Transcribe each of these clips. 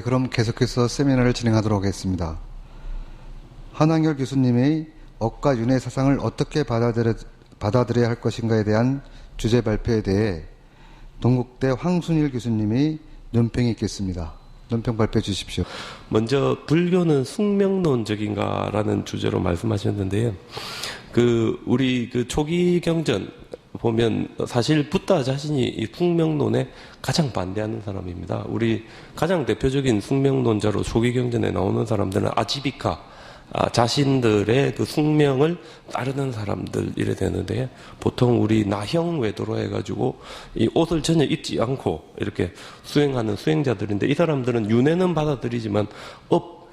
네, 그럼 계속해서 세미나를 진행하도록 하겠습니다. 한한결 교수님의 억과 윤회 사상을 어떻게 받아들여야 할 것인가에 대한 주제 발표에 대해 동국대 황순일 교수님의 논평이 있겠습니다. 논평 발표해 주십시오. 먼저 불교는 숙명론적인가라는 주제로 말씀하셨는데요. 우리 초기 경전 보면 사실 부다 자신이 이 숙명론에 가장 반대하는 사람입니다. 우리 가장 대표적인 숙명론자로 초기 경전에 나오는 사람들은 아지비카, 자신들의 그 숙명을 따르는 사람들 이래 되는데, 보통 우리 나형 외도로 해가지고 이 옷을 전혀 입지 않고 이렇게 수행하는 수행자들인데, 이 사람들은 윤회는 받아들이지만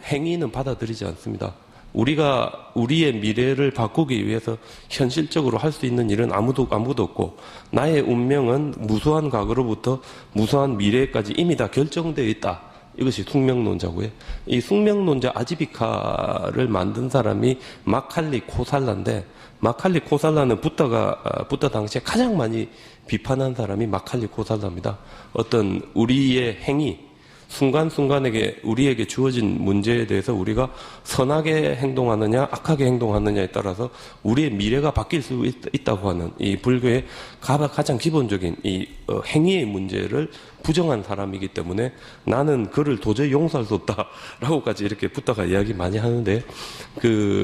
행위는 받아들이지 않습니다. 우리가 우리의 미래를 바꾸기 위해서 현실적으로 할 수 있는 일은 아무도 없고, 나의 운명은 무수한 과거로부터 무수한 미래까지 이미 다 결정되어 있다. 이것이 숙명론자고요. 이 숙명론자 아지비카를 만든 사람이 마칼리 코살라인데, 마칼리 코살라는 부다 당시에 가장 많이 비판한 사람이 마칼리 코살라입니다. 어떤 우리의 행위, 순간순간에게 우리에게 주어진 문제에 대해서 우리가 선하게 행동하느냐 악하게 행동하느냐에 따라서 우리의 미래가 바뀔 수 있다고 하는 이 불교의 가장 기본적인 이 행위의 문제를 부정한 사람이기 때문에 나는 그를 도저히 용서할 수 없다라고까지 이렇게 부다가 이야기 많이 하는데,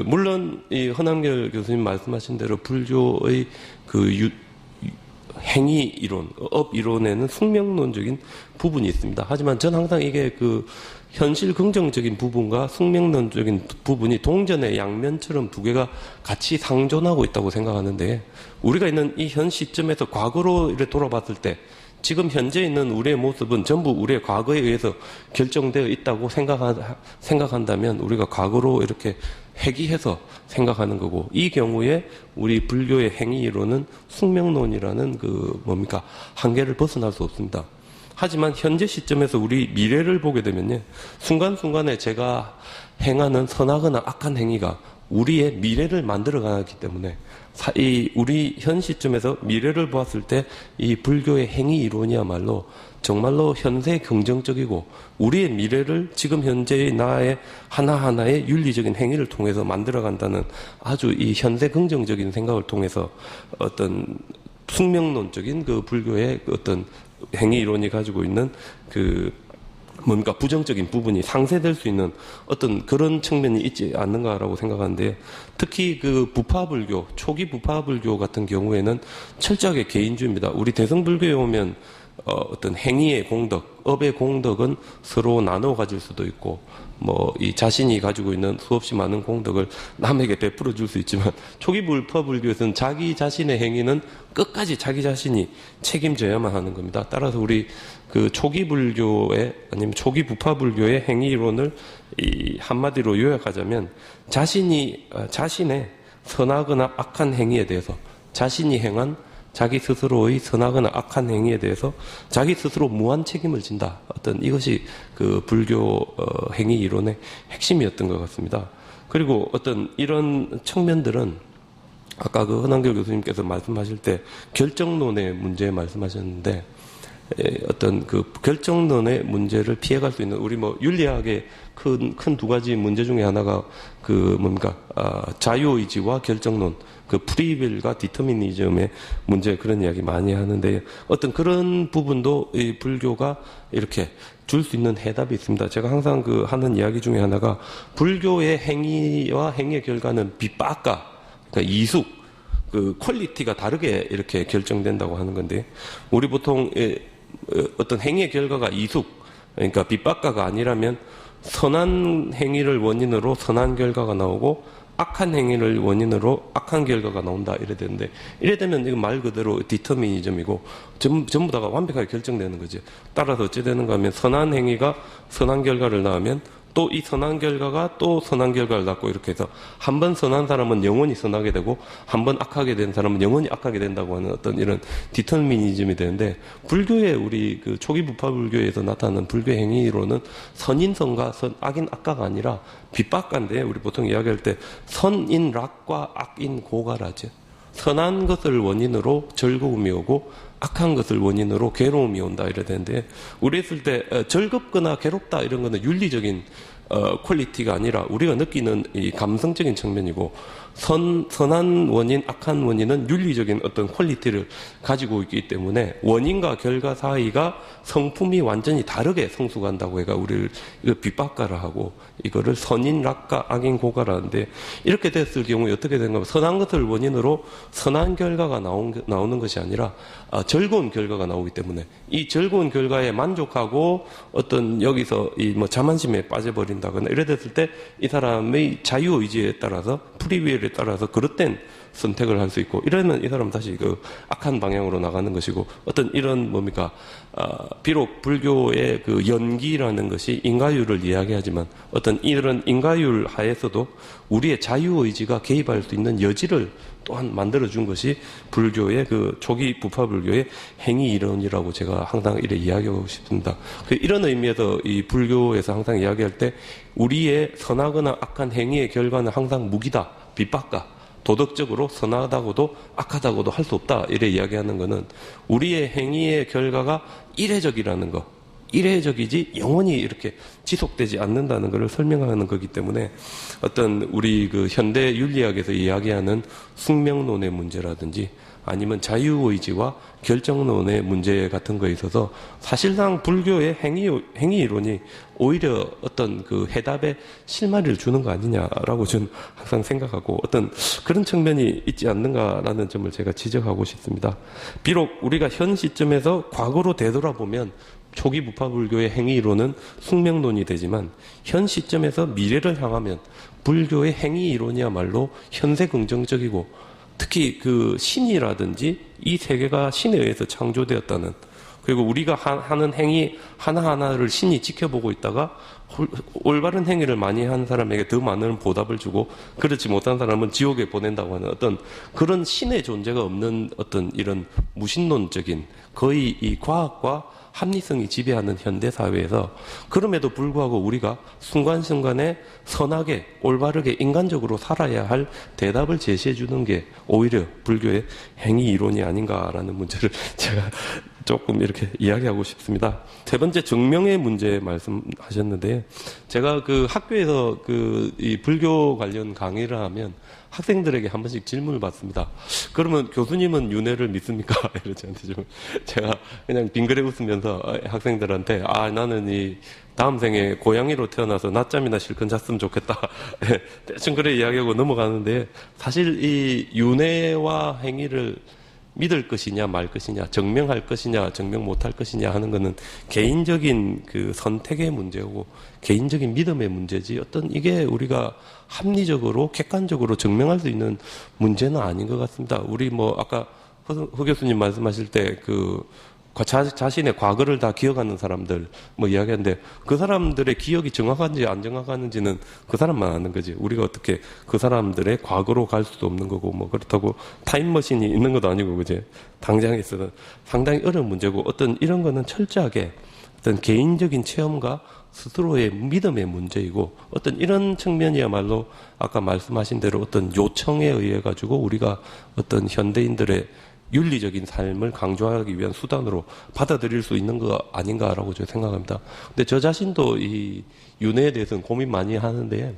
물론 이 허남결 교수님 말씀하신 대로 불교의 행위 이론, 업 이론에는 숙명론적인 부분이 있습니다. 하지만 전 항상 이게 현실 긍정적인 부분과 숙명론적인 부분이 동전의 양면처럼 두 개가 같이 상존하고 있다고 생각하는데, 우리가 있는 이 현 시점에서 과거로 이렇게 돌아봤을 때 지금 현재 있는 우리의 모습은 전부 우리의 과거에 의해서 결정되어 있다고 생각한다면 우리가 과거로 이렇게 회귀해서 생각하는 거고, 이 경우에 우리 불교의 행위로는 숙명론이라는 한계를 벗어날 수 없습니다. 하지만 현재 시점에서 우리 미래를 보게 되면요, 순간순간에 제가 행하는 선하거나 악한 행위가 우리의 미래를 만들어가기 때문에 우리 현 시점에서 미래를 보았을 때 이 불교의 행위 이론이야말로 정말로 현세 긍정적이고 우리의 미래를 지금 현재의 나의 하나하나의 윤리적인 행위를 통해서 만들어간다는 아주 이 현세 긍정적인 생각을 통해서 어떤 숙명론적인 불교의 어떤 행위 이론이 가지고 있는 부정적인 부분이 상쇄될 수 있는 어떤 그런 측면이 있지 않는가라고 생각하는데, 특히 부파불교, 초기 부파불교 같은 경우에는 철저하게 개인주의입니다. 우리 대승불교에 오면 어떤 행위의 공덕, 업의 공덕은 서로 나눠 가질 수도 있고, 이 자신이 가지고 있는 수없이 많은 공덕을 남에게 베풀어 줄 수 있지만, 초기 부파불교에서는 자기 자신의 행위는 끝까지 자기 자신이 책임져야만 하는 겁니다. 따라서 우리 초기 불교의 아니면 초기 부파불교의 행위론을 한마디로 요약하자면, 자신의 선하거나 악한 행위에 대해서 자신이 행한 자기 스스로의 선하거나 악한 행위에 대해서 자기 스스로 무한 책임을 진다. 이것이 불교 행위 이론의 핵심이었던 것 같습니다. 그리고 어떤 이런 측면들은 아까 허남결 교수님께서 말씀하실 때 결정론의 문제 말씀하셨는데, 어떤 결정론의 문제를 피해갈 수 있는 우리 윤리학의 큰 두 가지 문제 중에 하나가 자유의지와 결정론, 프리윌과 디터미니즘의 문제, 그런 이야기 많이 하는데, 어떤 그런 부분도 이 불교가 이렇게 줄 수 있는 해답이 있습니다. 제가 항상 하는 이야기 중에 하나가, 불교의 행위와 행위의 결과는 비빠까, 이숙, 퀄리티가 다르게 이렇게 결정된다고 하는 건데, 우리 보통 어떤 행위의 결과가 이숙, 그러니까 비빠까가 아니라면 선한 행위를 원인으로 선한 결과가 나오고 악한 행위를 원인으로 악한 결과가 나온다 이래 되는데, 이래 되면 이거 말 그대로 디터미니즘이고 전부 다가 완벽하게 결정되는 거죠. 따라서 어찌 되는가 하면 선한 행위가 선한 결과를 낳으면 또 이 선한 결과가 또 선한 결과를 낳고, 이렇게 해서 한 번 선한 사람은 영원히 선하게 되고 한 번 악하게 된 사람은 영원히 악하게 된다고 하는 어떤 이런 디터미니즘이 되는데, 불교의 우리 초기 부파불교에서 나타나는 불교 행위로는 선인선과 악인 악가가 아니라 빗박가인데, 우리 보통 이야기할 때 선인락과 악인고가라죠. 선한 것을 원인으로 즐거움이 오고 악한 것을 원인으로 괴로움이 온다 이래 되는데, 우리 했을 때 즐겁거나 괴롭다 이런 거는 윤리적인 퀄리티가 아니라 우리가 느끼는 이 감성적인 측면이고, 선한 원인, 악한 원인은 윤리적인 어떤 퀄리티를 가지고 있기 때문에 원인과 결과 사이가 성품이 완전히 다르게 성숙한다고 해가 우리를 빗박가를 하고, 이거를 선인 락가 악인 고가라는데, 이렇게 됐을 경우에 어떻게 되는가 하면 선한 것을 원인으로 선한 결과가 나오는 것이 아니라 즐거운 결과가 나오기 때문에, 이 즐거운 결과에 만족하고 어떤 여기서 이 뭐 자만심에 빠져버린다거나 이래 됐을 때 이 사람의 자유의지에 따라서 프리윌에 따라서 그릇된 선택을 할 수 있고, 이러면 이 사람은 다시 그 악한 방향으로 나가는 것이고, 어떤 이런 뭡니까 비록 불교의 그 연기라는 것이 인가율을 이야기하지만 어떤 이런 인가율 하에서도 우리의 자유의지가 개입할 수 있는 여지를 또한 만들어준 것이 불교의 그 초기 부파 불교의 행위 이론이라고 제가 항상 이래 이야기하고 싶습니다. 이런 의미에서 이 불교에서 항상 이야기할 때 우리의 선하거나 악한 행위의 결과는 항상 무기다, 빗박가, 도덕적으로 선하다고도 악하다고도 할 수 없다 이래 이야기하는 것은 우리의 행위의 결과가 이례적이라는 것, 이례적이지 영원히 이렇게 지속되지 않는다는 것을 설명하는 거기 때문에, 어떤 우리 그 현대 윤리학에서 이야기하는 숙명론의 문제라든지 아니면 자유의지와 결정론의 문제 같은 거에 있어서 사실상 불교의 행위 이론이 오히려 어떤 그 해답에 실마리를 주는 거 아니냐라고 저는 항상 생각하고, 어떤 그런 측면이 있지 않는가라는 점을 제가 지적하고 싶습니다. 비록 우리가 현 시점에서 과거로 되돌아보면 초기 부파불교의 행위이론은 숙명론이 되지만, 현 시점에서 미래를 향하면 불교의 행위이론이야말로 현세 긍정적이고, 특히 그 신이라든지 이 세계가 신에 의해서 창조되었다는, 그리고 우리가 하는 행위 하나하나를 신이 지켜보고 있다가 올바른 행위를 많이 한 사람에게 더 많은 보답을 주고 그렇지 못한 사람은 지옥에 보낸다고 하는 어떤 그런 신의 존재가 없는 어떤 이런 무신론적인, 거의 이 과학과 합리성이 지배하는 현대사회에서 그럼에도 불구하고 우리가 순간순간에 선하게 올바르게 인간적으로 살아야 할 대답을 제시해 주는 게 오히려 불교의 행위 이론이 아닌가라는 문제를 제가 조금 이렇게 이야기하고 싶습니다. 세 번째, 증명의 문제 말씀하셨는데, 제가 그 학교에서 이 불교 관련 강의를 하면 학생들에게 한 번씩 질문을 받습니다. 그러면 교수님은 윤회를 믿습니까? 이러지 않는데, 제가 그냥 빙그레 웃으면서 학생들한테, 나는 이 다음 생에 고양이로 태어나서 낮잠이나 실컷 잤으면 좋겠다. 대충 그래 이야기하고 넘어가는데, 사실 이 윤회와 행위를 믿을 것이냐 말 것이냐, 증명할 것이냐 증명 못할 것이냐 하는 것은 개인적인 그 선택의 문제고 개인적인 믿음의 문제지, 어떤 이게 우리가 합리적으로 객관적으로 증명할 수 있는 문제는 아닌 것 같습니다. 우리 뭐 아까 허 교수님 말씀하실 때 자신의 과거를 다 기억하는 사람들 뭐 이야기하는데, 그 사람들의 기억이 정확한지 안 정확한지는 그 사람만 아는 거지, 우리가 어떻게 그 사람들의 과거로 갈 수도 없는 거고, 뭐 그렇다고 타임머신이 있는 것도 아니고, 그제 당장에 있어서 상당히 어려운 문제고, 어떤 이런 거는 철저하게 어떤 개인적인 체험과 스스로의 믿음의 문제이고, 어떤 이런 측면이야말로 아까 말씀하신 대로 어떤 요청에 의해 가지고 우리가 어떤 현대인들의 윤리적인 삶을 강조하기 위한 수단으로 받아들일 수 있는 거 아닌가라고 저는 생각합니다. 근데 저 자신도 이 윤회에 대해서는 고민 많이 하는데,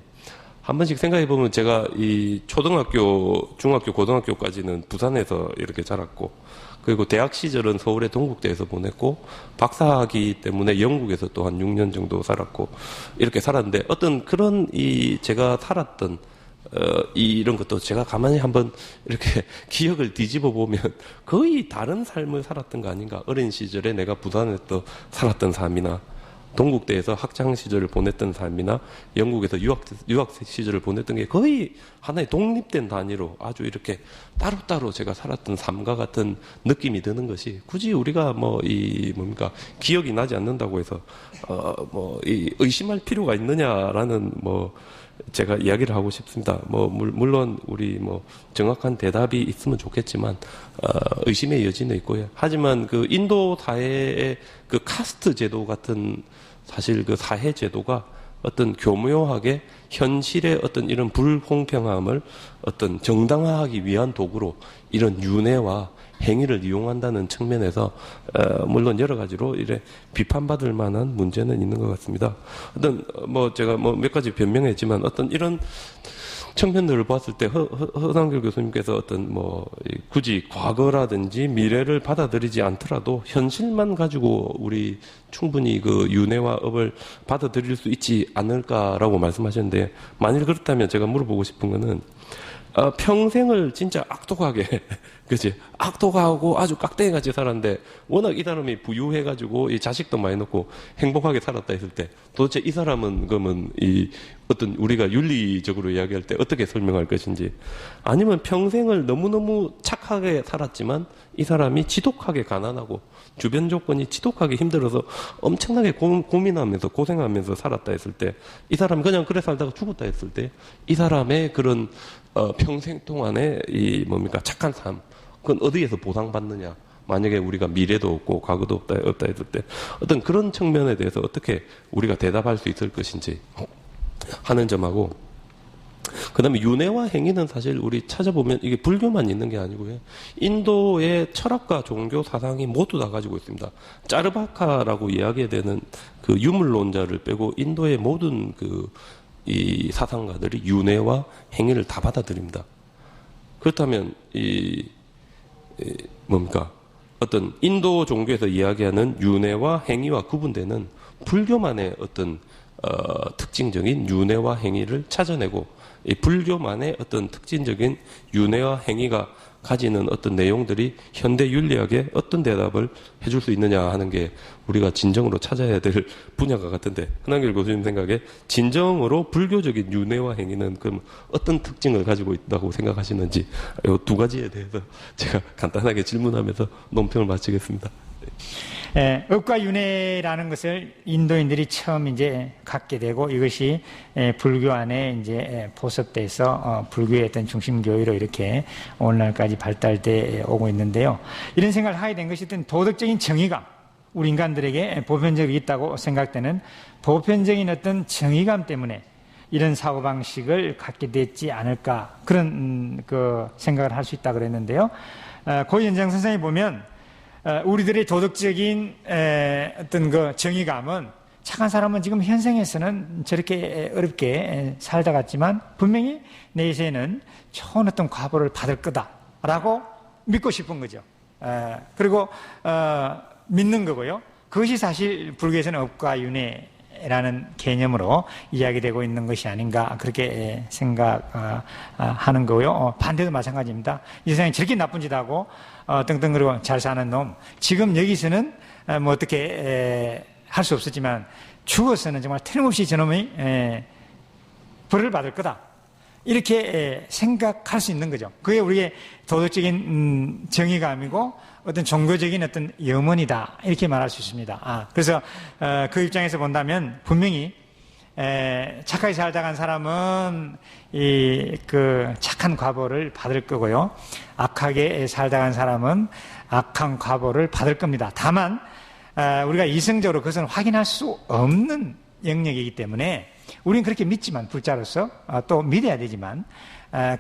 한 번씩 생각해 보면 제가 이 초등학교, 중학교, 고등학교까지는 부산에서 이렇게 자랐고, 그리고 대학 시절은 서울의 동국대에서 보냈고, 박사학위 때문에 영국에서 또 한 6년 정도 살았고, 이렇게 살았는데, 어떤 그런 제가 살았던 이런 것도 제가 가만히 한번 이렇게 기억을 뒤집어 보면 거의 다른 삶을 살았던 거 아닌가. 어린 시절에 내가 부산에서 살았던 삶이나, 동국대에서 학창 시절을 보냈던 삶이나, 영국에서 유학 시절을 보냈던 게 거의 하나의 독립된 단위로 아주 이렇게 따로따로 제가 살았던 삶과 같은 느낌이 드는 것이, 굳이 우리가 기억이 나지 않는다고 해서 의심할 필요가 있느냐라는 제가 이야기를 하고 싶습니다. 물론 우리 정확한 대답이 있으면 좋겠지만 의심의 여지는 있고요. 하지만 그 인도 사회의 그 카스트 제도 같은, 사실 그 사회 제도가 어떤 교묘하게 현실의 어떤 이런 불공평함을 어떤 정당화하기 위한 도구로 이런 윤회와 행위를 이용한다는 측면에서 물론 여러 가지로 이래 비판받을 만한 문제는 있는 것 같습니다. 어떤 제가 몇 가지 변명했지만 어떤 이런 측면들을 봤을 때 허남길 교수님께서 어떤 굳이 과거라든지 미래를 받아들이지 않더라도 현실만 가지고 우리 충분히 그 윤회와 업을 받아들일 수 있지 않을까라고 말씀하셨는데, 만일 그렇다면 제가 물어보고 싶은 거는 평생을 진짜 악독하게, 그치? 악독하고 아주 깍대기같이 살았는데, 워낙 이 사람이 부유해가지고, 이 자식도 많이 넣고 행복하게 살았다 했을 때, 도대체 이 사람은, 그러면 어떤 우리가 윤리적으로 이야기할 때 어떻게 설명할 것인지, 아니면 평생을 너무너무 착하게 살았지만, 이 사람이 지독하게 가난하고, 주변 조건이 지독하게 힘들어서 엄청나게 고민하면서 고생하면서 살았다 했을 때, 이 사람이 그냥 그래 살다가 죽었다 했을 때, 이 사람의 그런 평생 동안의 착한 삶, 그건 어디에서 보상받느냐? 만약에 우리가 미래도 없고 과거도 없다 했을 때 어떤 그런 측면에 대해서 어떻게 우리가 대답할 수 있을 것인지 하는 점하고, 그 다음에 윤회와 행위는 사실 우리 찾아보면 이게 불교만 있는 게 아니고요. 인도의 철학과 종교 사상이 모두 다 가지고 있습니다. 짜르바카라고 이야기되는 그 유물론자를 빼고 인도의 모든 이 사상가들이 윤회와 행위를 다 받아들입니다. 그렇다면 어떤 인도 종교에서 이야기하는 윤회와 행위와 구분되는 불교만의 어떤 특징적인 윤회와 행위를 찾아내고, 이 불교만의 어떤 특징적인 윤회와 행위가 가지는 어떤 내용들이 현대 윤리학에 어떤 대답을 해줄 수 있느냐 하는 게 우리가 진정으로 찾아야 될 분야가 같은데, 한한길 교수님 생각에 진정으로 불교적인 윤회와 행위는 그럼 어떤 특징을 가지고 있다고 생각하시는지, 이 두 가지에 대해서 제가 간단하게 질문하면서 논평을 마치겠습니다. 업과 윤회라는 것을 인도인들이 처음 이제 갖게 되고, 이것이 불교 안에 이제 포섭돼서 불교의 어떤 중심 교의로 이렇게 오늘날까지 발달돼 오고 있는데요. 이런 생각을 하게 된 것이 어떤 도덕적인 정의감, 우리 인간들에게 보편적으로 있다고 생각되는 보편적인 어떤 정의감 때문에 이런 사고방식을 갖게 됐지 않을까, 그런 생각을 할 수 있다고 그랬는데요. 고현정 선생님이 보면 우리들의 도덕적인 어떤 정의감은, 착한 사람은 지금 현생에서는 저렇게 어렵게 살다 갔지만 분명히 내세에는 좋은 어떤 과보를 받을 거다라고 믿고 싶은 거죠. 그리고 믿는 거고요. 그것이 사실 불교에서는 업과 윤회라는 개념으로 이야기되고 있는 것이 아닌가, 그렇게 생각하는 거고요. 반대도 마찬가지입니다. 이 세상에 저렇게 나쁜 짓 하고 떵떵거리고 잘 사는 놈, 지금 여기서는 어떻게 할 수 없었지만 죽어서는 정말 틀림없이 저놈이 벌을 받을 거다, 이렇게 생각할 수 있는 거죠. 그게 우리의 도덕적인 정의감이고 어떤 종교적인 어떤 염원이다, 이렇게 말할 수 있습니다. 그래서 그 입장에서 본다면 분명히 착하게 살다간 사람은 착한 과보를 받을 거고요, 악하게 살다간 사람은 악한 과보를 받을 겁니다. 다만 우리가 이성적으로 그것은 확인할 수 없는 영역이기 때문에 우리는 그렇게 믿지만, 불자로서 또 믿어야 되지만,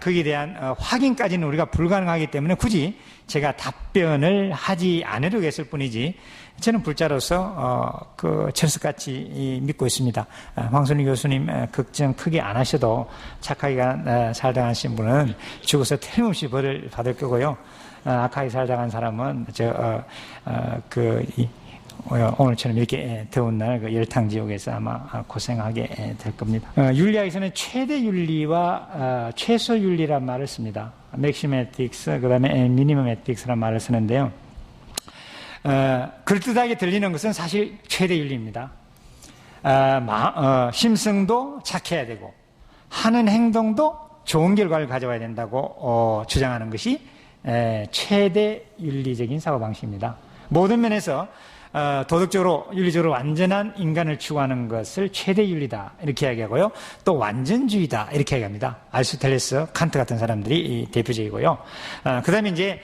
거기에 대한 확인까지는 우리가 불가능하기 때문에 굳이 제가 답변을 하지 않으려고 했을 뿐이지, 저는 불자로서 철석같이 믿고 있습니다. 황순희 교수님 걱정 크게 안 하셔도 착하게 살다 가신 분은 죽어서 틀림없이 벌을 받을 거고요, 악하게 살다 간 사람은 오늘처럼 이렇게 더운 날 열탕지옥에서 아마 고생하게 될 겁니다. 윤리학에서는 최대 윤리와 최소 윤리란 말을 씁니다. 맥시멈 에틱스, 그 다음에 미니멈 에틱스란 말을 쓰는데요. 그럴듯하게 들리는 것은 사실 최대 윤리입니다. 심성도 착해야 되고 하는 행동도 좋은 결과를 가져와야 된다고 주장하는 것이 최대 윤리적인 사고방식입니다. 모든 면에서 도덕적으로, 윤리적으로 완전한 인간을 추구하는 것을 최대 윤리다, 이렇게 이야기하고요. 또 완전주의다, 이렇게 이야기합니다. 아리스토텔레스, 칸트 같은 사람들이 대표적이고요. 그 다음에 이제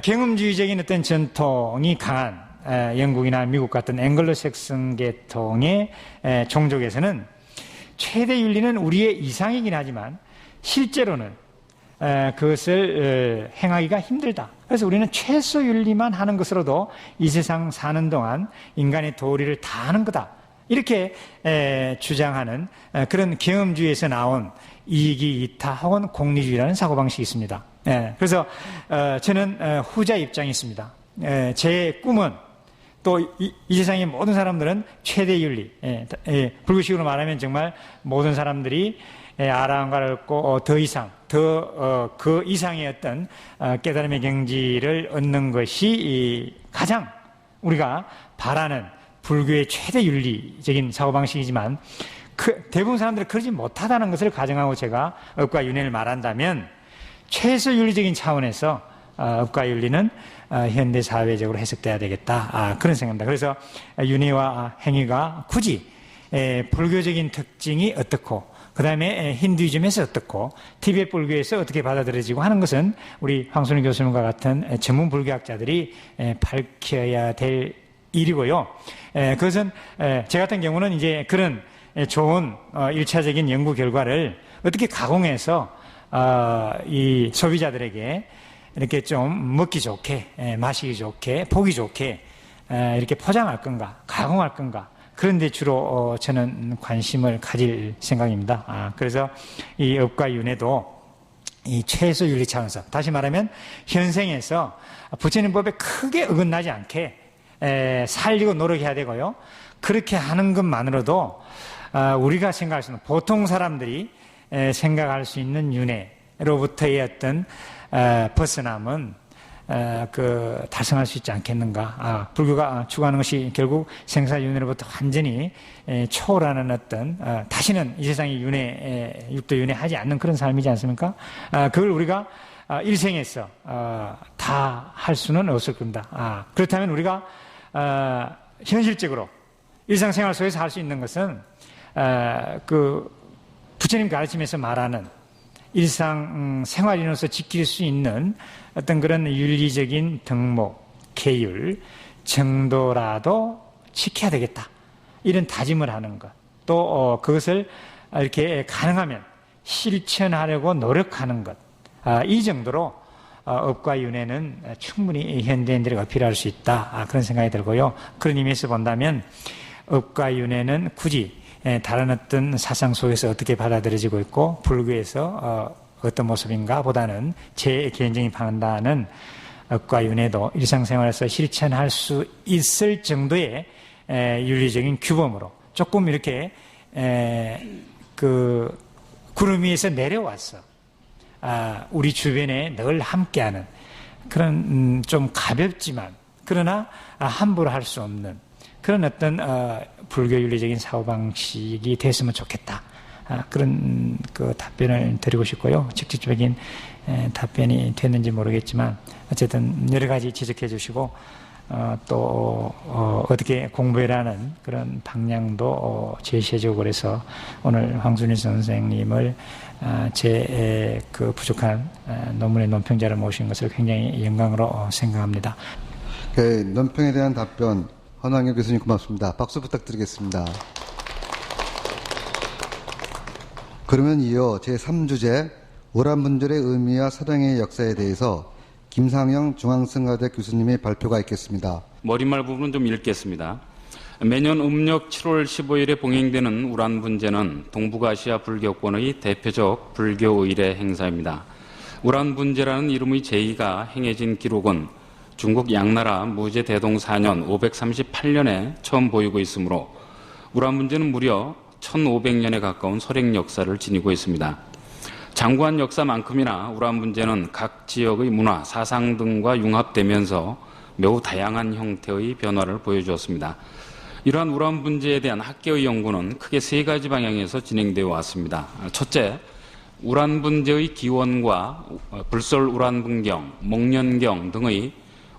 경험주의적인 어떤 전통이 강한 영국이나 미국 같은 앵글로색슨 계통의 종족에서는 최대 윤리는 우리의 이상이긴 하지만 실제로는 그것을 행하기가 힘들다. 그래서 우리는 최소 윤리만 하는 것으로도 이 세상 사는 동안 인간의 도리를 다 하는 거다. 이렇게 주장하는 그런 경험주의에서 나온 이익이 이타 혹은 공리주의라는 사고방식이 있습니다. 그래서 저는 후자 입장이 있습니다. 제 꿈은 또 이 세상의 모든 사람들은 최대 윤리, 불구식으로 말하면 정말 모든 사람들이 아라한가를 얻고 더 이상, 그 이상의 어떤 깨달음의 경지를 얻는 것이 가장 우리가 바라는 불교의 최대 윤리적인 사고방식이지만 대부분 사람들이 그러지 못하다는 것을 가정하고 제가 업과 윤회를 말한다면 최소 윤리적인 차원에서 업과 윤리는 현대 사회적으로 해석돼야 되겠다. 그런 생각입니다. 그래서 윤회와 행위가 굳이 불교적인 특징이 어떻고 그 다음에 힌두이즘에서 어떻고 티베트 불교에서 어떻게 받아들여지고 하는 것은 우리 황순희 교수님과 같은 전문 불교학자들이 밝혀야 될 일이고요. 그것은 제 같은 경우는 이제 그런 좋은 1차적인 연구 결과를 어떻게 가공해서 이 소비자들에게 이렇게 좀 먹기 좋게, 마시기 좋게, 보기 좋게 이렇게 포장할 건가, 가공할 건가. 그런데 주로 저는 관심을 가질 생각입니다. 그래서 이 업과 윤회도 이 최소 윤리 차원에서 다시 말하면 현생에서 부처님 법에 크게 어긋나지 않게 살리고 노력해야 되고요. 그렇게 하는 것만으로도 우리가 생각할 수 있는 보통 사람들이 생각할 수 있는 윤회로부터의 어떤 벗어남은 달성할 수 있지 않겠는가. 불교가 추구하는 것이 결국 생사윤회로부터 완전히 초월하는 어떤 다시는 이 세상의 윤회, 육도 윤회 하지 않는 그런 삶이지 않습니까? 그걸 우리가 일생에서 다 할 수는 없을 겁니다. 그렇다면 우리가 현실적으로 일상생활 속에서 할 수 있는 것은 그 부처님 가르침에서 말하는 일상 생활인으로서 지킬 수 있는 어떤 그런 윤리적인 덕목, 계율, 정도라도 지켜야 되겠다. 이런 다짐을 하는 것. 또 그것을 이렇게 가능하면 실천하려고 노력하는 것. 이 정도로 업과 윤회는 충분히 현대인들에게 어필할 수 있다. 그런 생각이 들고요. 그런 의미에서 본다면 업과 윤회는 굳이 다른 어떤 사상 속에서 어떻게 받아들여지고 있고 불교에서 어떤 모습인가 보다는 제 개인적인 판단은 업과 윤회도 일상생활에서 실천할 수 있을 정도의 윤리적인 규범으로 조금 이렇게 그 구름 위에서 내려와서 우리 주변에 늘 함께하는 그런 좀 가볍지만 그러나 함부로 할 수 없는 그런 어떤 불교 윤리적인 사고방식이 됐으면 좋겠다. 그런 그 답변을 드리고 싶고요. 직접적인 답변이 됐는지 모르겠지만 어쨌든 여러 가지 지적해 주시고 또 어떻게 공부해라는 그런 방향도 제시해 주고 그래서 오늘 황순희 선생님을 제 그 부족한 논문의 논평자를 모신 것을 굉장히 영광으로 생각합니다. 논평에 대한 답변 헌황열 교수님 고맙습니다. 박수 부탁드리겠습니다. 그러면 이어 제3주제 오란분절의 의미와 사랑의 역사에 대해서 김상영 중앙성가대 교수님의 발표가 있겠습니다. 머릿말 부분은 좀 읽겠습니다. 매년 음력 7월 15일에 봉행되는 우란분제는 동북아시아 불교권의 대표적 불교의례 행사입니다. 우란분제라는 이름의 제의가 행해진 기록은 중국 양나라 무제 대동 4년 538년에 처음 보이고 있으므로 우란분제는 무려 1500년에 가까운 설행 역사를 지니고 있습니다. 장구한 역사만큼이나 우란분제는 각 지역의 문화, 사상 등과 융합되면서 매우 다양한 형태의 변화를 보여주었습니다. 이러한 우란분제에 대한 학계의 연구는 크게 세 가지 방향에서 진행되어 왔습니다. 첫째, 우란분제의 기원과 불설 우란분경, 목련경 등의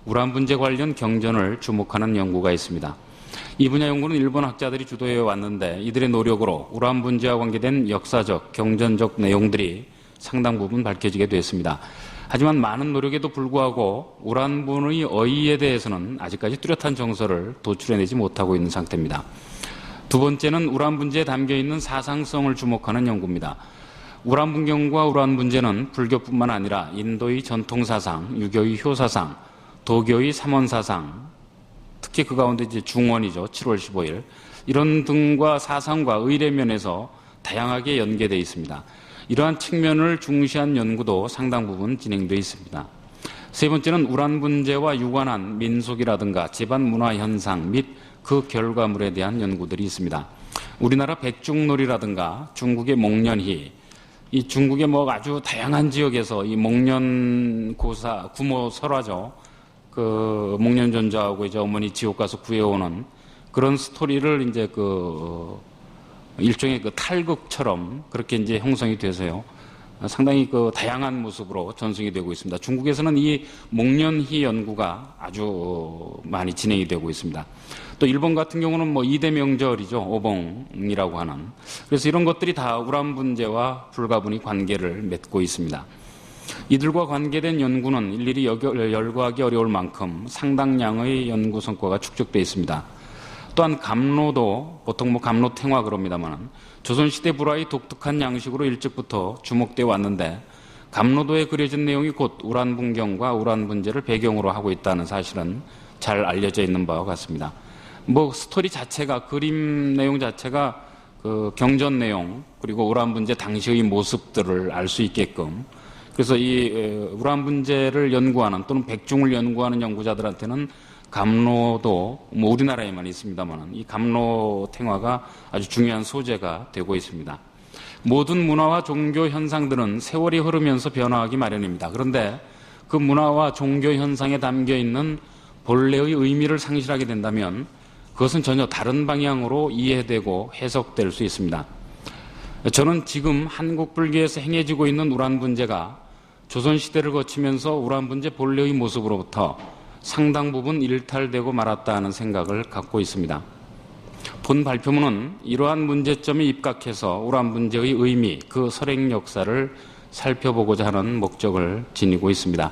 우란분제 관련 경전을 주목하는 연구가 있습니다. 이 분야 연구는 일본 학자들이 주도해 왔는데 이들의 노력으로 우란분제와 관계된 역사적, 경전적 내용들이 상당 부분 밝혀지게 됐습니다. 하지만 많은 노력에도 불구하고 우란분의 어의에 대해서는 아직까지 뚜렷한 정설을 도출해내지 못하고 있는 상태입니다. 두 번째는 우란 분재에 담겨 있는 사상성을 주목하는 연구입니다. 우란 분경과 우란 분재는 불교뿐만 아니라 인도의 전통사상, 유교의 효사상, 도교의 삼원사상, 특히 그 가운데 이제 중원이죠. 7월 15일. 이런 등과 사상과 의례 면에서 다양하게 연계되어 있습니다. 이러한 측면을 중시한 연구도 상당 부분 진행되어 있습니다. 세 번째는 우란 분재와 유관한 민속이라든가 집안 문화 현상 및 그 결과물에 대한 연구들이 있습니다. 우리나라 백중놀이라든가 중국의 목련희, 이 중국의 뭐 아주 다양한 지역에서 이 목련 고사, 구모 설화죠. 그 목련 존자하고 이제 어머니 지옥 가서 구해오는 그런 스토리를 이제 그 일종의 그 탈극처럼 그렇게 이제 형성이 돼서요. 상당히 그 다양한 모습으로 전승이 되고 있습니다. 중국에서는 이 목련희 연구가 아주 많이 진행이 되고 있습니다. 또 일본 같은 경우는 뭐 2대 명절이죠. 오봉이라고 하는. 그래서 이런 것들이 다 우란 분재와 불가분히 관계를 맺고 있습니다. 이들과 관계된 연구는 일일이 열거하기 어려울 만큼 상당량의 연구 성과가 축적되어 있습니다. 또한 감로도 보통 뭐 감로탱화 그럽니다만 조선시대 불화의 독특한 양식으로 일찍부터 주목되어 왔는데 감로도에 그려진 내용이 곧 우란분경과 우란분재를 배경으로 하고 있다는 사실은 잘 알려져 있는 바와 같습니다. 뭐 스토리 자체가 그림 내용 자체가 그 경전 내용 그리고 우란분재 당시의 모습들을 알 수 있게끔 그래서 이 우란분재를 연구하는 또는 백중을 연구하는 연구자들한테는 감로도 뭐 우리나라에만 있습니다만 이 감로탱화가 아주 중요한 소재가 되고 있습니다. 모든 문화와 종교 현상들은 세월이 흐르면서 변화하기 마련입니다. 그런데 그 문화와 종교 현상에 담겨 있는 본래의 의미를 상실하게 된다면 그것은 전혀 다른 방향으로 이해되고 해석될 수 있습니다. 저는 지금 한국 불교에서 행해지고 있는 우란분재가 조선시대를 거치면서 우란분재 본래의 모습으로부터 상당 부분 일탈되고 말았다는 생각을 갖고 있습니다. 본 발표문은 이러한 문제점이 입각해서 우란분재의 의미, 그 설행 역사를 살펴보고자 하는 목적을 지니고 있습니다.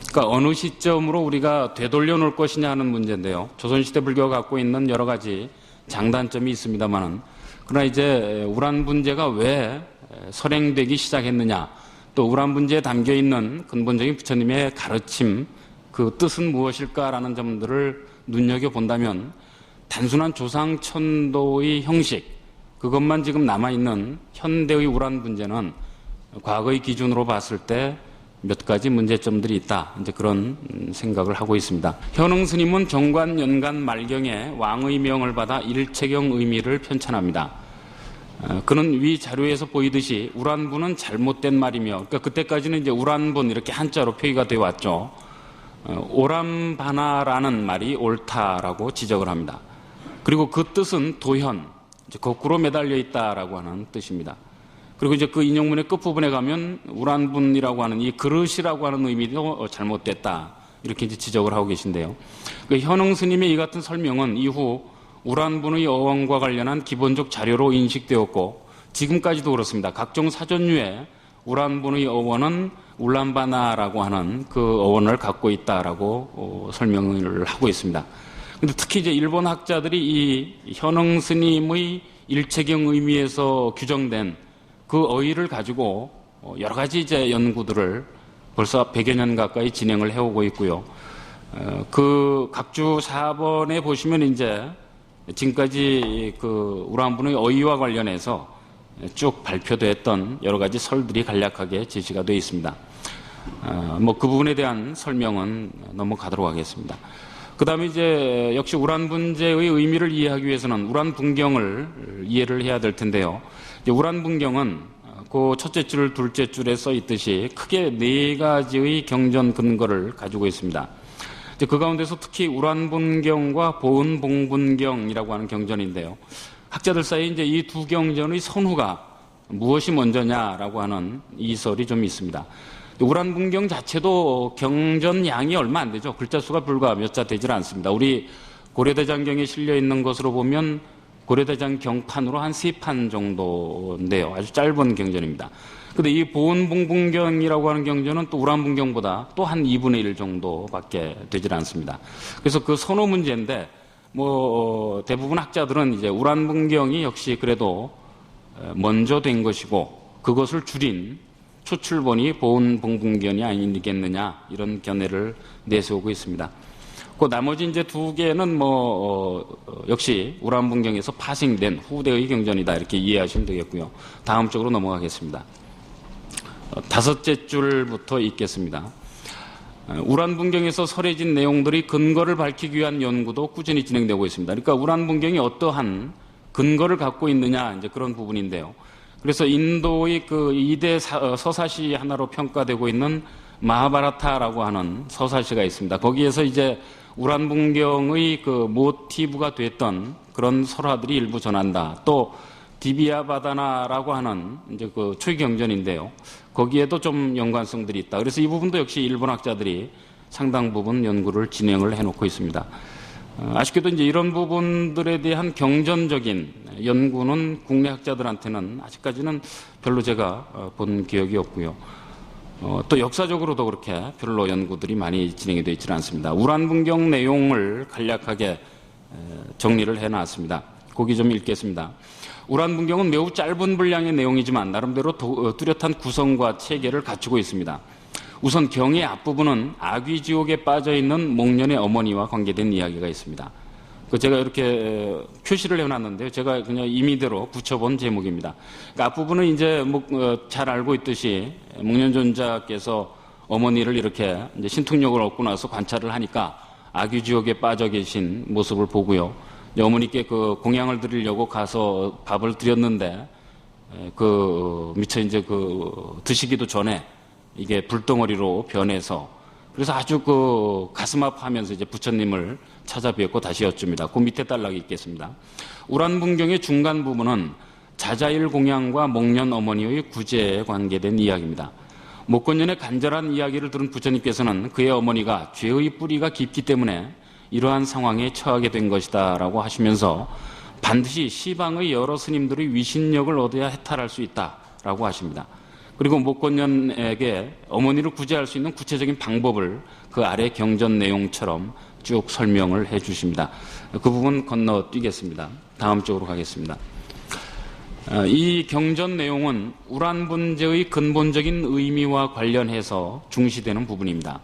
그러니까 어느 시점으로 우리가 되돌려 놓을 것이냐 하는 문제인데요. 조선시대 불교가 갖고 있는 여러 가지 장단점이 있습니다만은 그러나 이제 우란분재가 왜 설행되기 시작했느냐 또 우란분재에 담겨 있는 근본적인 부처님의 가르침 그 뜻은 무엇일까라는 점들을 눈여겨본다면 단순한 조상천도의 형식 그것만 지금 남아있는 현대의 우란분재는 과거의 기준으로 봤을 때 몇 가지 문제점들이 있다. 이제 그런 생각을 하고 있습니다. 현흥 스님은 정관 연간 말경에 왕의 명을 받아 일체경 의미를 편찬합니다. 그는 위 자료에서 보이듯이 우란분은 잘못된 말이며 그러니까 그때까지는 이제 우란분 이렇게 한자로 표기가 되어 왔죠. 오람바나라는 말이 옳다라고 지적을 합니다. 그리고 그 뜻은 도현, 거꾸로 매달려 있다라고 하는 뜻입니다. 그리고 이제 그 인용문의 끝부분에 가면 우란분이라고 하는 이 그릇이라고 하는 의미도 잘못됐다. 이렇게 이제 지적을 하고 계신데요. 그 현흥 스님의 이 같은 설명은 이후 우란분의 어원과 관련한 기본적 자료로 인식되었고 지금까지도 그렇습니다. 각종 사전류에 우란분의 어원은 울란바나라고 하는 그 어원을 갖고 있다라고 설명을 하고 있습니다. 근데 특히 이제 일본 학자들이 이 현흥 스님의 일체경 의미에서 규정된 그 어휘를 가지고 여러 가지 이제 연구들을 벌써 100여 년 가까이 진행을 해오고 있고요. 그 각주 4번에 보시면 이제 지금까지 그 우란분의 어휘와 관련해서 쭉 발표됐던 여러 가지 설들이 간략하게 제시가 되어 있습니다. 뭐 그 부분에 대한 설명은 넘어가도록 하겠습니다. 그 다음에 이제 역시 우란분재의 의미를 이해하기 위해서는 우란분경을 이해를 해야 될 텐데요. 이제 우란분경은 그 첫째 줄, 둘째 줄에 써 있듯이 크게 네 가지의 경전 근거를 가지고 있습니다. 이제 그 가운데서 특히 우란분경과 보은봉분경이라고 하는 경전인데요. 학자들 사이에 이제 이 두 경전의 선후가 무엇이 먼저냐라고 하는 이설이 좀 있습니다. 우란분경 자체도 경전 양이 얼마 안 되죠. 글자 수가 불과 몇 자 되질 않습니다. 우리 고려대장경에 실려 있는 것으로 보면 고려대장 경판으로 한 3판 정도인데요. 아주 짧은 경전입니다. 근데 이 보은봉분경이라고 하는 경전은 또 우란분경보다 또 한 2분의 1 정도밖에 되질 않습니다. 그래서 그 선호 문제인데 대부분 학자들은 이제 우란분경이 역시 그래도 먼저 된 것이고 그것을 줄인 초출본이 보은봉분견이 아니겠느냐 이런 견해를 내세우고 있습니다. 그 나머지 이제 두 개는 역시 우란분경에서 파생된 후대의 경전이다 이렇게 이해하시면 되겠고요. 다음 쪽으로 넘어가겠습니다. 다섯째 줄부터 읽겠습니다. 우란분경에서 설해진 내용들이 근거를 밝히기 위한 연구도 꾸준히 진행되고 있습니다. 그러니까 우란분경이 어떠한 근거를 갖고 있느냐 이제 그런 부분인데요. 그래서 인도의 그 2대 서사시 하나로 평가되고 있는 마하바라타라고 하는 서사시가 있습니다. 거기에서 이제 우란분경의 그 모티브가 됐던 그런 설화들이 일부 전한다. 또 디비아바다나라고 하는 이제 그 초기경전인데요. 거기에도 좀 연관성들이 있다. 그래서 이 부분도 역시 일본 학자들이 상당 부분 연구를 진행을 해놓고 있습니다. 아쉽게도 이제 이런 부분들에 대한 경전적인 연구는 국내 학자들한테는 아직까지는 별로 제가 본 기억이 없고요. 또 역사적으로도 그렇게 별로 연구들이 많이 진행이 되어 있지는 않습니다. 우란분경 내용을 간략하게 정리를 해놨습니다. 거기 좀 읽겠습니다. 우란분경은 매우 짧은 분량의 내용이지만 나름대로 뚜렷한 구성과 체계를 갖추고 있습니다. 우선 경의 앞부분은 아귀지옥에 빠져있는 목련의 어머니와 관계된 이야기가 있습니다. 제가 이렇게 표시를 해놨는데요. 제가 그냥 임의대로 붙여본 제목입니다. 그러니까 앞부분은 이제 잘 알고 있듯이 목련존자께서 어머니를 이렇게 이제 신통력을 얻고 나서 관찰을 하니까 아귀지옥에 빠져 계신 모습을 보고요. 어머니께 그 공양을 드리려고 가서 밥을 드렸는데 미처 이제 드시기도 전에 이게 불덩어리로 변해서 그래서 아주 가슴 아파하면서 이제 부처님을 찾아뵙고 다시 여쭙니다. 그 밑에 단락이 있겠습니다. 우란분경의 중간 부분은 자자일 공양과 목련 어머니의 구제에 관계된 이야기입니다. 목건년의 간절한 이야기를 들은 부처님께서는 그의 어머니가 죄의 뿌리가 깊기 때문에 이러한 상황에 처하게 된 것이다 라고 하시면서 반드시 시방의 여러 스님들의 위신력을 얻어야 해탈할 수 있다라고 하십니다. 그리고 목건년에게 어머니를 구제할 수 있는 구체적인 방법을 그 아래 경전 내용처럼 쭉 설명을 해 주십니다. 그 부분 건너뛰겠습니다. 다음 쪽으로 가겠습니다. 이 경전 내용은 우란분제의 근본적인 의미와 관련해서 중시되는 부분입니다.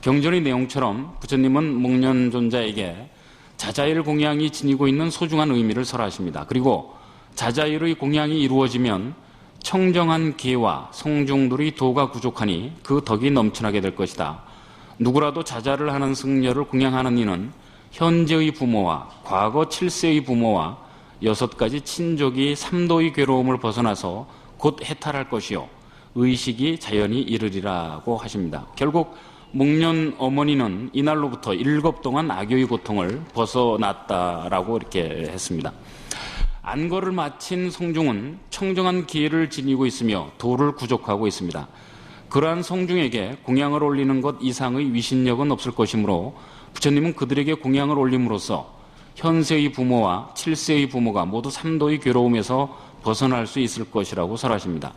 경전의 내용처럼 부처님은 목련존자에게 자자일 공양이 지니고 있는 소중한 의미를 설하십니다. 그리고 자자일의 공양이 이루어지면 청정한 계와 성중들의 도가 부족하니 그 덕이 넘쳐나게 될 것이다. 누구라도 자자를 하는 승려를 공양하는 이는 현재의 부모와 과거 7세의 부모와 6가지 친족이 3도의 괴로움을 벗어나서 곧 해탈할 것이요 의식이 자연히 이르리라고 하십니다. 결국 목련 어머니는 이날로부터 7 동안 악요의 고통을 벗어났다라고 이렇게 했습니다. 안거를 마친 성중은 청정한 기회를 지니고 있으며 도를 구족하고 있습니다. 그러한 성중에게 공양을 올리는 것 이상의 위신력은 없을 것이므로 부처님은 그들에게 공양을 올림으로써 현세의 부모와 7세의 부모가 모두 3도의 괴로움에서 벗어날 수 있을 것이라고 설하십니다.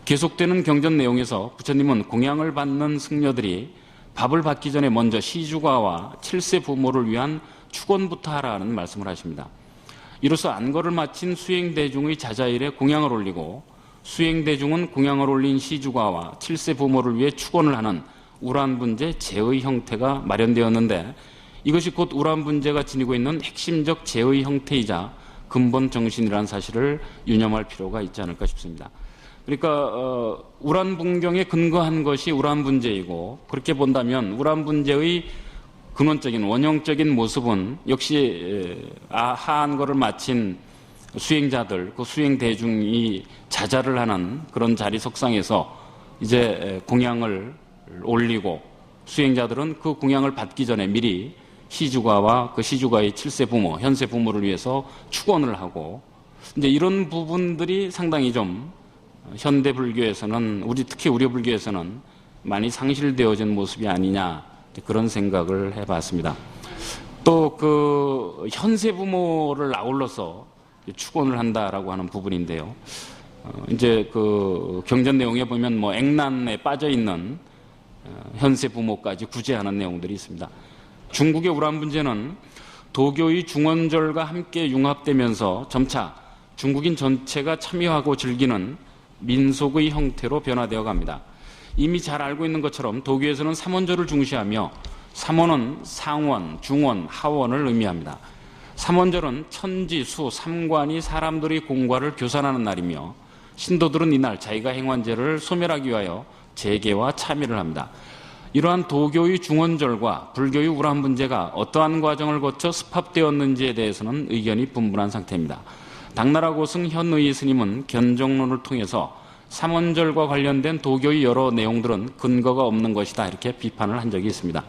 계속되는 경전 내용에서 부처님은 공양을 받는 승려들이 밥을 받기 전에 먼저 시주가와 7세 부모를 위한 축원부터 하라는 말씀을 하십니다. 이로써 안거를 마친 수행대중의 자자일에 공양을 올리고 수행대중은 공양을 올린 시주가와 7세 부모를 위해 축원을 하는 우란분제 제의 형태가 마련되었는데 이것이 곧 우란분제가 지니고 있는 핵심적 제의 형태이자 근본 정신이라는 사실을 유념할 필요가 있지 않을까 싶습니다. 그러니까 우란분경에 근거한 것이 우란분제이고 그렇게 본다면 우란분제의 근원적인 원형적인 모습은 역시 하한거를 마친 수행자들, 그 수행 대중이 자자를 하는 그런 자리 석상에서 이제 공양을 올리고 수행자들은 그 공양을 받기 전에 미리 시주가와 그 시주가의 7세 부모, 현세 부모를 위해서 축원을 하고 이제 이런 부분들이 상당히 좀 현대 불교에서는 특히 우리 불교에서는 많이 상실되어진 모습이 아니냐 그런 생각을 해봤습니다. 또 그 현세 부모를 아울러서 축원을 한다라고 하는 부분인데요. 이제 그 경전 내용에 보면 액난에 빠져 있는 현세 부모까지 구제하는 내용들이 있습니다. 중국의 우란분제는 도교의 중원절과 함께 융합되면서 점차 중국인 전체가 참여하고 즐기는 민속의 형태로 변화되어 갑니다. 이미 잘 알고 있는 것처럼 도교에서는 삼원절을 중시하며 삼원은 상원, 중원, 하원을 의미합니다. 삼원절은 천지, 수, 삼관이 사람들의 공과를 교산하는 날이며 신도들은 이날 자기가 행한 죄를 소멸하기 위하여 재개와 참여를 합니다. 이러한 도교의 중원절과 불교의 우란분제가 어떠한 과정을 거쳐 습합되었는지에 대해서는 의견이 분분한 상태입니다. 당나라 고승 현의 스님은 견정론을 통해서 삼원절과 관련된 도교의 여러 내용들은 근거가 없는 것이다 이렇게 비판을 한 적이 있습니다.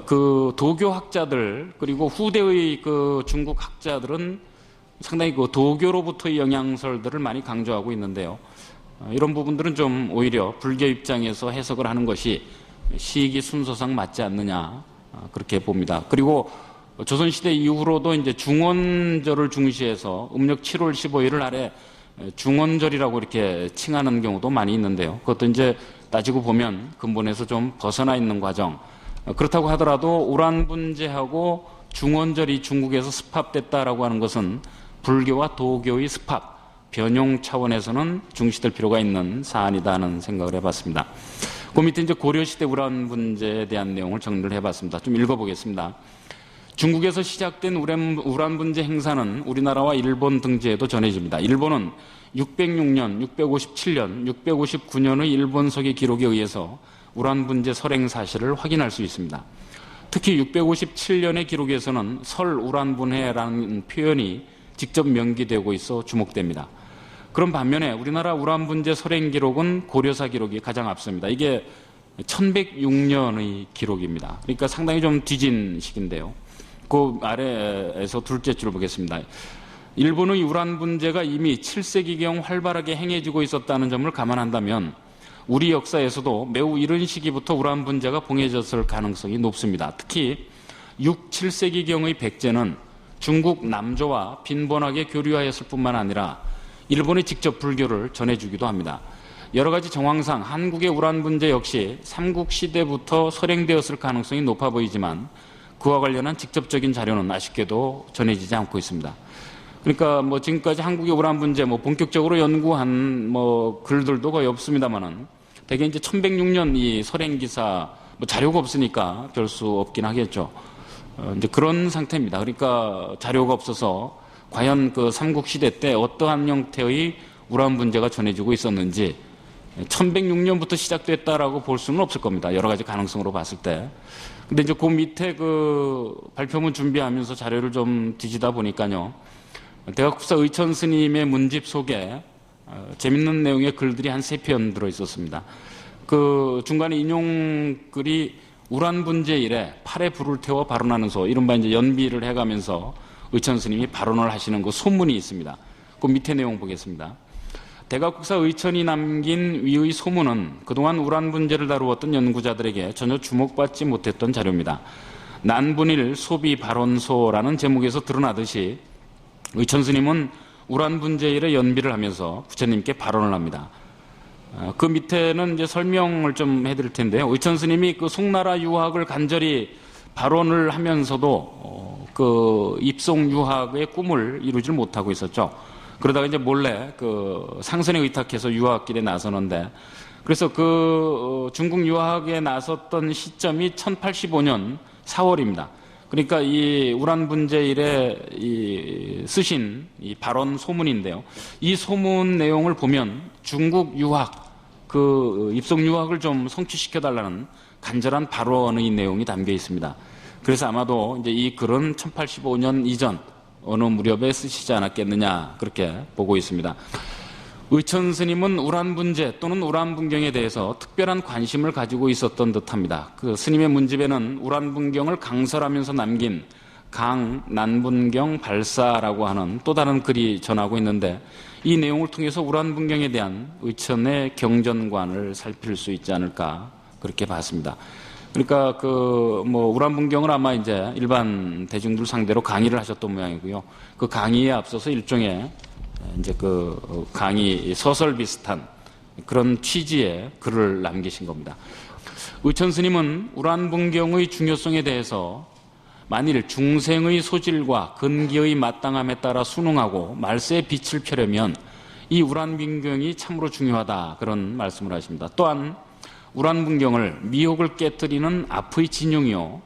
그 도교학자들 그리고 후대의 그 중국 학자들은 상당히 그 도교로부터의 영향설들을 많이 강조하고 있는데요. 이런 부분들은 좀 오히려 불교 입장에서 해석을 하는 것이 시기 순서상 맞지 않느냐 그렇게 봅니다. 그리고 조선시대 이후로도 이제 중원절을 중시해서 음력 7월 15일을 아래 중원절이라고 이렇게 칭하는 경우도 많이 있는데요. 그것도 이제 따지고 보면 근본에서 좀 벗어나 있는 과정. 그렇다고 하더라도 우란분제하고 중원절이 중국에서 습합됐다라고 하는 것은 불교와 도교의 습합, 변용 차원에서는 중시될 필요가 있는 사안이다 하는 생각을 해봤습니다. 그 밑에 이제 고려시대 우란분제에 대한 내용을 정리를 해봤습니다. 좀 읽어보겠습니다. 중국에서 시작된 우란분제 행사는 우리나라와 일본 등지에도 전해집니다. 일본은 606년, 657년, 659년의 일본서기 기록에 의해서 우란분제 설행 사실을 확인할 수 있습니다. 특히 657년의 기록에서는 설우란분해라는 표현이 직접 명기되고 있어 주목됩니다. 그런 반면에 우리나라 우란분제 설행 기록은 고려사 기록이 가장 앞섭니다. 이게 1106년의 기록입니다. 그러니까 상당히 좀 뒤진 시기인데요. 그 아래에서 둘째 줄을 보겠습니다. 일본의 우란분제가 이미 7세기경 활발하게 행해지고 있었다는 점을 감안한다면 우리 역사에서도 매우 이른 시기부터 우란분제가 봉해졌을 가능성이 높습니다. 특히 6, 7세기경의 백제는 중국 남조와 빈번하게 교류하였을 뿐만 아니라 일본에 직접 불교를 전해주기도 합니다. 여러 가지 정황상 한국의 우란분제 역시 삼국시대부터 설행되었을 가능성이 높아 보이지만 그와 관련한 직접적인 자료는 아쉽게도 전해지지 않고 있습니다. 그러니까 뭐 지금까지 한국의 우란분제 뭐 본격적으로 연구한 뭐 글들도 거의 없습니다만은 대개 이제 1106년 이 설행 기사 뭐 자료가 없으니까 별 수 없긴 하겠죠. 이제 그런 상태입니다. 그러니까 자료가 없어서 과연 그 삼국시대 때 어떠한 형태의 우란분제가 전해지고 있었는지 1106년부터 시작됐다라고 볼 수는 없을 겁니다. 여러 가지 가능성으로 봤을 때. 근데 이제 그 밑에 그 발표문 준비하면서 자료를 좀 뒤지다 보니까요. 대각국사 의천 스님의 문집 속에 재밌는 내용의 글들이 한 3편 들어 있었습니다. 그 중간에 인용글이 우란분제 이래 팔에 불을 태워 발언하는 소, 이른바 이제 연비를 해가면서 의천 스님이 발언을 하시는 그 소문이 있습니다. 그 밑에 내용 보겠습니다. 대각국사 의천이 남긴 위의 소문은 그동안 우란분제를 다루었던 연구자들에게 전혀 주목받지 못했던 자료입니다. 난분일 소비 발언소라는 제목에서 드러나듯이 의천 스님은 우란분제일에 연비를 하면서 부처님께 발언을 합니다. 그 밑에는 이제 설명을 좀 해드릴 텐데요. 의천 스님이 그 송나라 유학을 간절히 발언을 하면서도 그 입송 유학의 꿈을 이루질 못하고 있었죠. 그러다가 이제 몰래 그 상선에 의탁해서 유학길에 나서는데, 그래서 그 중국 유학에 나섰던 시점이 1085년 4월입니다. 그러니까 이 우란분제일에 쓰신 이 발언 소문인데요. 이 소문 내용을 보면 중국 유학, 그 입송 유학을 좀 성취시켜달라는 간절한 발언의 내용이 담겨 있습니다. 그래서 아마도 이제 이 글은 1085년 이전 어느 무렵에 쓰시지 않았겠느냐 그렇게 보고 있습니다. 의천 스님은 우란분제 또는 우란분경에 대해서 특별한 관심을 가지고 있었던 듯합니다. 그 스님의 문집에는 우란분경을 강설하면서 남긴 강난분경 발사라고 하는 또 다른 글이 전하고 있는데, 이 내용을 통해서 우란분경에 대한 의천의 경전관을 살필 수 있지 않을까 그렇게 봤습니다. 그러니까 그 뭐 우란분경을 아마 이제 일반 대중들 상대로 강의를 하셨던 모양이고요. 그 강의에 앞서서 일종의 이제 그 강의 서설 비슷한 그런 취지의 글을 남기신 겁니다. 의천 스님은 우란분경의 중요성에 대해서 만일 중생의 소질과 근기의 마땅함에 따라 순응하고 말세에 빛을 펴려면 이 우란분경이 참으로 중요하다, 그런 말씀을 하십니다. 또한 우란분경을 미혹을 깨뜨리는 앞의 진용이요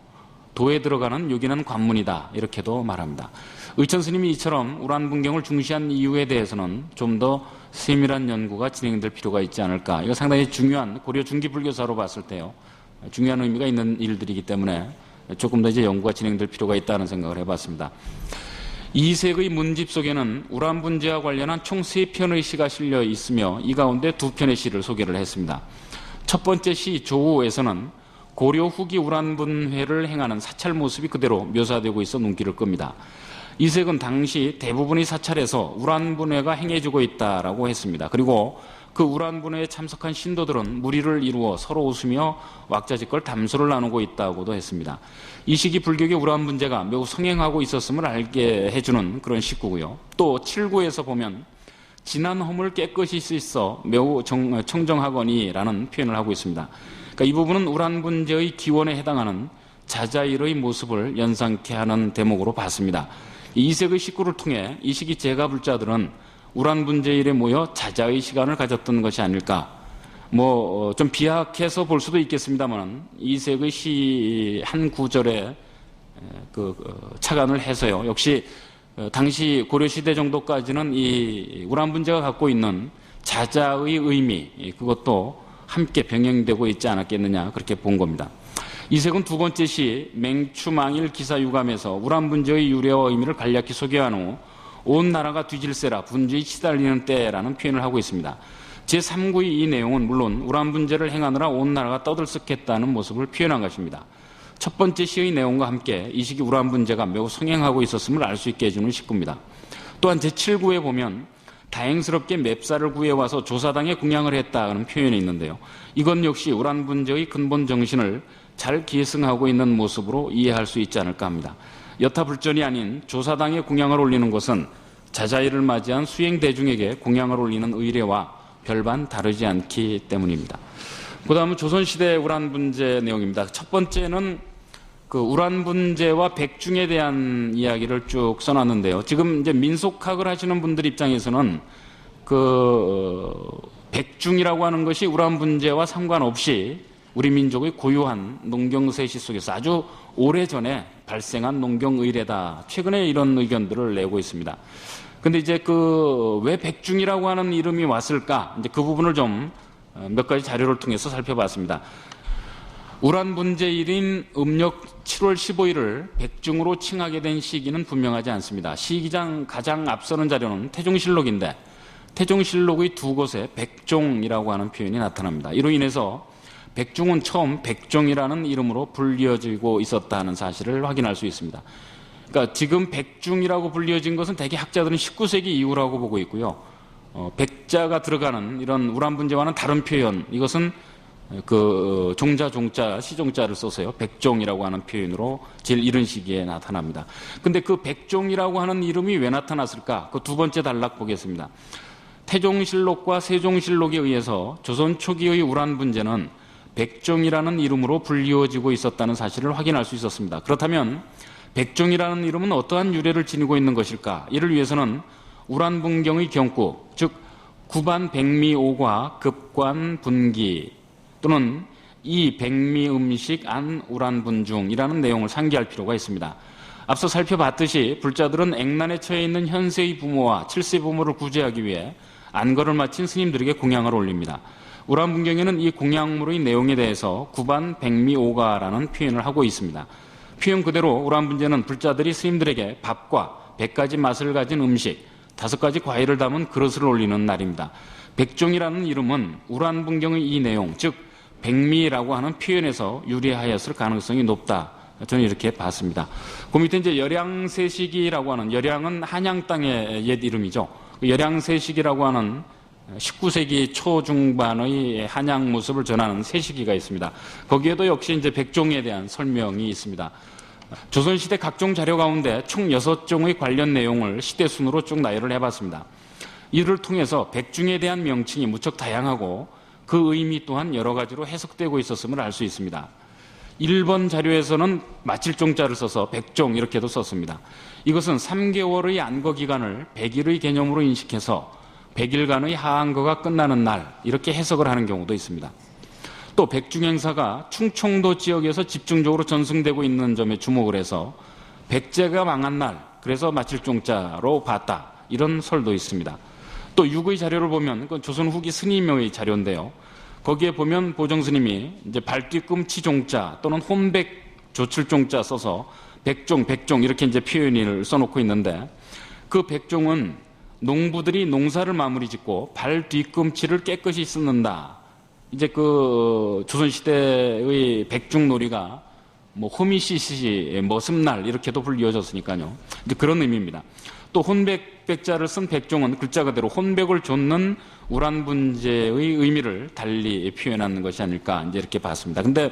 도에 들어가는 요긴한 관문이다, 이렇게도 말합니다. 의천 스님이 이처럼 우란분경을 중시한 이유에 대해서는 좀 더 세밀한 연구가 진행될 필요가 있지 않을까. 이거 상당히 중요한, 고려 중기불교사로 봤을 때요, 중요한 의미가 있는 일들이기 때문에 조금 더 이제 연구가 진행될 필요가 있다는 생각을 해봤습니다. 이색의 문집 속에는 우란분재와 관련한 총 3편의 시가 실려 있으며 이 가운데 2편의 시를 소개를 했습니다. 첫 번째 시 조우에서는 고려 후기 우란분회를 행하는 사찰 모습이 그대로 묘사되고 있어 눈길을 끕니다. 이색은 당시 대부분의 사찰에서 우란분회가 행해지고 있다라고 했습니다. 그리고 그 우란분회에 참석한 신도들은 무리를 이루어 서로 웃으며 왁자지껄 담소를 나누고 있다고도 했습니다. 이 시기 불교의 우란분재가 매우 성행하고 있었음을 알게 해주는 그런 식구고요. 또 7구에서 보면 지난 허물 깨끗이 씻어 매우 청정하거니라는 표현을 하고 있습니다. 그러니까 이 부분은 우란분재의 기원에 해당하는 자자일의 모습을 연상케 하는 대목으로 봤습니다. 이색의 식구를 통해 이 시기 제가불자들은 우란분재일에 모여 자자의 시간을 가졌던 것이 아닐까. 좀 비약해서 볼 수도 있겠습니다만 이색의 시 한 구절에 착안을 해서요. 역시 당시 고려시대 정도까지는 이 우란분재가 갖고 있는 자자의 의미, 그것도 함께 병행되고 있지 않았겠느냐, 그렇게 본 겁니다. 이색은 두 번째 시 맹추망일 기사유감에서 우란분재의 유래와 의미를 간략히 소개한 후 온 나라가 뒤질세라 분주히 시달리는 때라는 표현을 하고 있습니다. 제3구의 이 내용은 물론 우란분재를 행하느라 온 나라가 떠들썩했다는 모습을 표현한 것입니다. 첫 번째 시의 내용과 함께 이 시기 우란분재가 매우 성행하고 있었음을 알 수 있게 해주는 식구입니다. 또한 제7구에 보면 다행스럽게 맵사를 구해와서 조사당에 공양을 했다는 표현이 있는데요. 이건 역시 우란분재의 근본 정신을 잘 계승하고 있는 모습으로 이해할 수 있지 않을까 합니다. 여타 불전이 아닌 조사당에 공양을 올리는 것은 자자일을 맞이한 수행대중에게 공양을 올리는 의례와 별반 다르지 않기 때문입니다. 그 다음은 조선시대 우란분재 내용입니다. 첫 번째는 그 우란분재와 백중에 대한 이야기를 쭉 써놨는데요. 지금 이제 민속학을 하시는 분들 입장에서는 백중이라고 하는 것이 우란분재와 상관없이 우리 민족의 고유한 농경세시 속에서 아주 오래전에 발생한 농경의례다. 최근에 이런 의견들을 내고 있습니다. 근데 이제 왜 백중이라고 하는 이름이 왔을까? 이제 그 부분을 좀 몇 가지 자료를 통해서 살펴봤습니다. 우란분재일인 음력 7월 15일을 백중으로 칭하게 된 시기는 분명하지 않습니다. 시기장 가장 앞서는 자료는 태종실록인데 태종실록의 두 곳에 백종이라고 하는 표현이 나타납니다. 이로 인해서 백중은 처음 백종이라는 이름으로 불리어지고 있었다는 사실을 확인할 수 있습니다. 그러니까 지금 백중이라고 불리어진 것은 대개 학자들은 19세기 이후라고 보고 있고요. 백자가 들어가는 이런 우란분재와는 다른 표현, 이것은 종자, 시종자를 써서요. 백종이라고 하는 표현으로 제일 이른 시기에 나타납니다. 근데 그 백종이라고 하는 이름이 왜 나타났을까? 그 두 번째 단락 보겠습니다. 태종실록과 세종실록에 의해서 조선 초기의 우란분재는 백종이라는 이름으로 불리워지고 있었다는 사실을 확인할 수 있었습니다. 그렇다면 백종이라는 이름은 어떠한 유래를 지니고 있는 것일까? 이를 위해서는 우란분경의 경구, 즉 구반백미오과 급관분기 또는 이 백미음식 안 우란분중이라는 내용을 상기할 필요가 있습니다. 앞서 살펴봤듯이 불자들은 액난에 처해 있는 현세의 부모와 칠세 부모를 구제하기 위해 안거를 마친 스님들에게 공양을 올립니다. 우란분경에는 이 공양물의 내용에 대해서 구반백미오가라는 표현을 하고 있습니다. 표현 그대로 우란분재는 불자들이 스님들에게 밥과 100가지 맛을 가진 음식, 5가지 과일을 담은 그릇을 올리는 날입니다. 백종이라는 이름은 우란분경의 이 내용, 즉 백미라고 하는 표현에서 유래하였을 가능성이 높다. 저는 이렇게 봤습니다. 그 밑에 이제 열양세식이라고 하는, 열양은 한양 땅의 옛 이름이죠. 열양세식이라고 하는 19세기 초중반의 한양 모습을 전하는 세시기가 있습니다. 거기에도 역시 이제 백종에 대한 설명이 있습니다. 조선시대 각종 자료 가운데 총 6종의 관련 내용을 시대순으로 쭉 나열을 해봤습니다. 이를 통해서 백중에 대한 명칭이 무척 다양하고 그 의미 또한 여러 가지로 해석되고 있었음을 알 수 있습니다. 1번 자료에서는 마칠종자를 써서 백종 이렇게도 썼습니다. 이것은 3개월의 안거 기간을 100일의 개념으로 인식해서 100일간의 하안거가 끝나는 날 이렇게 해석을 하는 경우도 있습니다. 또 백중 행사가 충청도 지역에서 집중적으로 전승되고 있는 점에 주목을 해서 백제가 망한 날 그래서 마칠종자로 봤다 이런 설도 있습니다. 또 6의 자료를 보면 그건 조선 후기 스님의 자료인데요. 거기에 보면 보정스님이 이제 발뒤꿈치 종자 또는 혼백 조칠종자 써서 백종 이렇게 이제 표현을 써놓고 있는데 그 백종은 농부들이 농사를 마무리 짓고 발 뒤꿈치를 깨끗이 씻는다. 이제 그 조선시대의 백중놀이가 뭐 호미시시 머슴날 이렇게도 불리워졌으니까요. 이제 그런 의미입니다. 또 혼백자를 쓴 백종은 글자 그대로 혼백을 좇는 우란분재의 의미를 달리 표현하는 것이 아닐까 이제 이렇게 봤습니다. 근데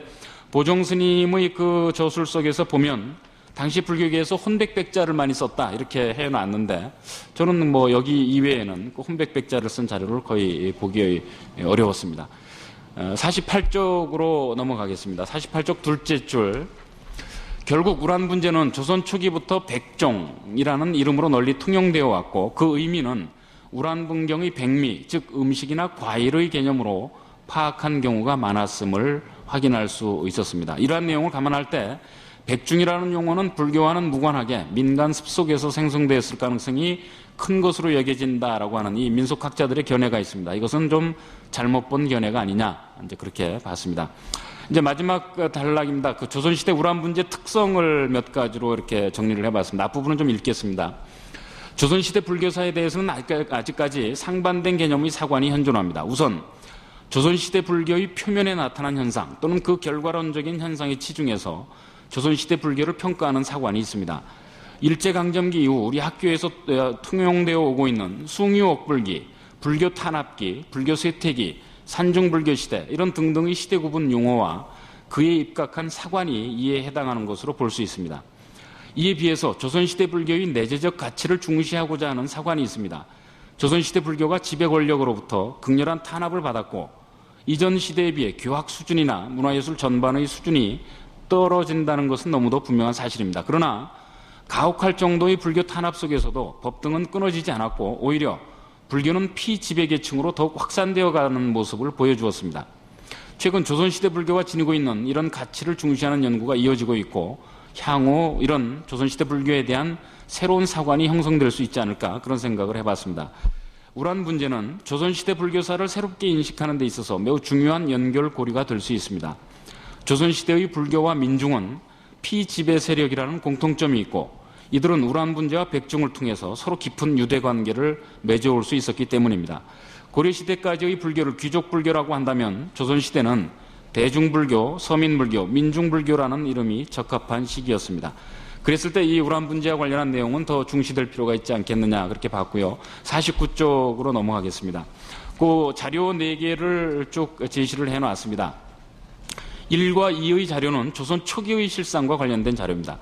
보정스님의 그 저술 속에서 보면 당시 불교계에서 혼백백자를 많이 썼다 이렇게 해놨는데 저는 뭐 여기 이외에는 그 혼백백자를 쓴 자료를 거의 보기 어려웠습니다. 48쪽으로 넘어가겠습니다. 48쪽 둘째 줄. 결국 우란분재는 조선 초기부터 백종이라는 이름으로 널리 통용되어 왔고 그 의미는 우란분경의 백미, 즉 음식이나 과일의 개념으로 파악한 경우가 많았음을 확인할 수 있었습니다. 이러한 내용을 감안할 때 백중이라는 용어는 불교와는 무관하게 민간 습속에서 생성되었을 가능성이 큰 것으로 여겨진다라고 하는 이 민속학자들의 견해가 있습니다. 이것은 좀 잘못 본 견해가 아니냐 이제 그렇게 봤습니다. 이제 마지막 단락입니다. 그 조선시대 우란분재 특성을 몇 가지로 이렇게 정리를 해봤습니다. 앞부분은 좀 읽겠습니다. 조선시대 불교사에 대해서는 아직까지 상반된 개념의 사관이 현존합니다. 우선 조선시대 불교의 표면에 나타난 현상 또는 그 결과론적인 현상의 치중에서 조선시대 불교를 평가하는 사관이 있습니다. 일제강점기 이후 우리 학교에서 통용되어 오고 있는 숭유옥불기, 불교 탄압기, 불교 쇠퇴기, 산중불교 시대 이런 등등의 시대 구분 용어와 그에 입각한 사관이 이에 해당하는 것으로 볼 수 있습니다. 이에 비해서 조선시대 불교의 내재적 가치를 중시하고자 하는 사관이 있습니다. 조선시대 불교가 지배 권력으로부터 극렬한 탄압을 받았고 이전 시대에 비해 교학 수준이나 문화예술 전반의 수준이 떨어진다는 것은 너무도 분명한 사실입니다. 그러나 가혹할 정도의 불교 탄압 속에서도 법 등은 끊어지지 않았고 오히려 불교는 피지배계층으로 더욱 확산되어 가는 모습을 보여주었습니다. 최근 조선시대 불교가 지니고 있는 이런 가치를 중시하는 연구가 이어지고 있고 향후 이런 조선시대 불교에 대한 새로운 사관이 형성될 수 있지 않을까 그런 생각을 해봤습니다. 우란분재는 조선시대 불교사를 새롭게 인식하는 데 있어서 매우 중요한 연결고리가 될 수 있습니다. 조선시대의 불교와 민중은 피지배 세력이라는 공통점이 있고 이들은 우란분재와 백중을 통해서 서로 깊은 유대관계를 맺어올 수 있었기 때문입니다. 고려시대까지의 불교를 귀족불교라고 한다면 조선시대는 대중불교, 서민불교, 민중불교라는 이름이 적합한 시기였습니다. 그랬을 때 이 우란분재와 관련한 내용은 더 중시될 필요가 있지 않겠느냐 그렇게 봤고요. 49쪽으로 넘어가겠습니다. 그 자료 4개를 쭉 제시를 해놨습니다. 1과 2의 자료는 조선 초기의 실상과 관련된 자료입니다.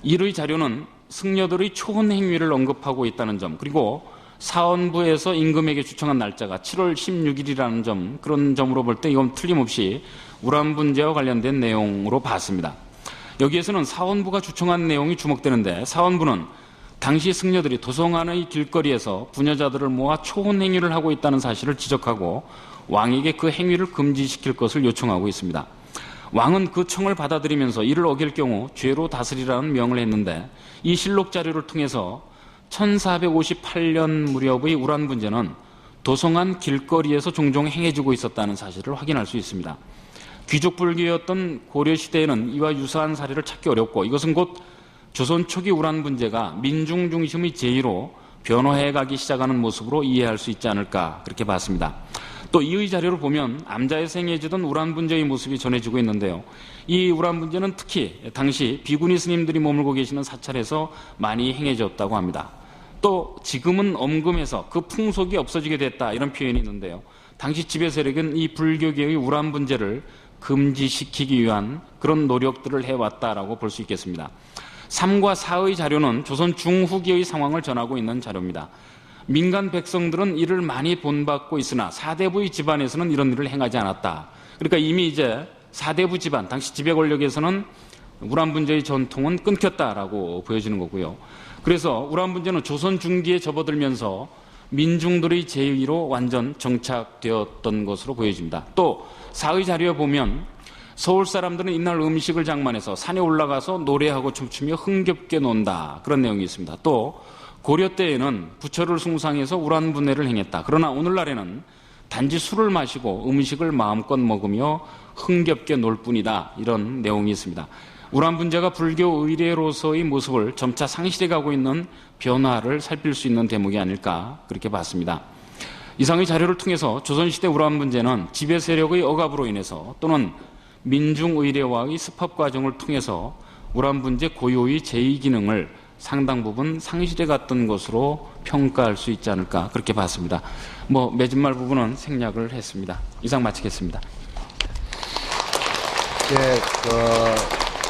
1의 자료는 승려들의 초혼 행위를 언급하고 있다는 점 그리고 사원부에서 임금에게 추청한 날짜가 7월 16일이라는 점 그런 점으로 볼 때 이건 틀림없이 우란분재와 관련된 내용으로 봤습니다. 여기에서는 사원부가 추청한 내용이 주목되는데 사원부는 당시 승려들이 도성안의 길거리에서 부녀자들을 모아 초혼 행위를 하고 있다는 사실을 지적하고 왕에게 그 행위를 금지시킬 것을 요청하고 있습니다. 왕은 그 청을 받아들이면서 이를 어길 경우 죄로 다스리라는 명을 했는데 이 실록 자료를 통해서 1458년 무렵의 우란분재는 도성안 길거리에서 종종 행해지고 있었다는 사실을 확인할 수 있습니다. 귀족불교였던 고려시대에는 이와 유사한 사례를 찾기 어렵고 이것은 곧 조선 초기 우란분재가 민중 중심의 제의로 변화해가기 시작하는 모습으로 이해할 수 있지 않을까 그렇게 봤습니다. 또 이의 자료를 보면 암자에서 행해지던 우란분재의 모습이 전해지고 있는데요. 이 우란분재는 특히 당시 비구니 스님들이 머물고 계시는 사찰에서 많이 행해졌다고 합니다. 또 지금은 엄금에서 그 풍속이 없어지게 됐다 이런 표현이 있는데요. 당시 지배 세력은 이 불교계의 우란분재를 금지시키기 위한 그런 노력들을 해왔다라고 볼 수 있겠습니다. 3과 4의 자료는 조선 중후기의 상황을 전하고 있는 자료입니다. 민간 백성들은 이를 많이 본받고 있으나 사대부의 집안에서는 이런 일을 행하지 않았다. 그러니까 이미 이제 사대부 집안, 당시 지배 권력에서는 우란 분재의 전통은 끊겼다라고 보여지는 거고요. 그래서 우란 분재는 조선 중기에 접어들면서 민중들의 제의로 완전 정착되었던 것으로 보여집니다. 또 사의 자료에 보면 서울 사람들은 이날 음식을 장만해서 산에 올라가서 노래하고 춤추며 흥겹게 논다, 그런 내용이 있습니다. 또 고려 때에는 부처를 숭상해서 우란분해를 행했다. 그러나 오늘날에는 단지 술을 마시고 음식을 마음껏 먹으며 흥겹게 놀 뿐이다, 이런 내용이 있습니다. 우란분재가 불교 의례로서의 모습을 점차 상실해가고 있는 변화를 살필 수 있는 대목이 아닐까, 그렇게 봤습니다. 이상의 자료를 통해서 조선시대 우란분재는 지배 세력의 억압으로 인해서 또는 민중의례화의 습합 과정을 통해서 우란분재 고유의 제2기능을 상당 부분 상실해갔던 것으로 평가할 수 있지 않을까, 그렇게 봤습니다. 맺은말 부분은 생략을 했습니다. 이상 마치겠습니다.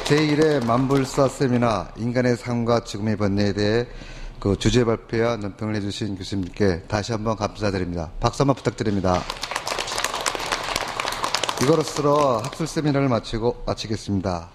제1회 만불사 세미나 인간의 삶과 지금의 번뇌에 대해 그 주제 발표와 논평을 해주신 교수님께 다시 한번 감사드립니다. 박수 한번 부탁드립니다. 이거로써 학술 세미나를 마치겠습니다.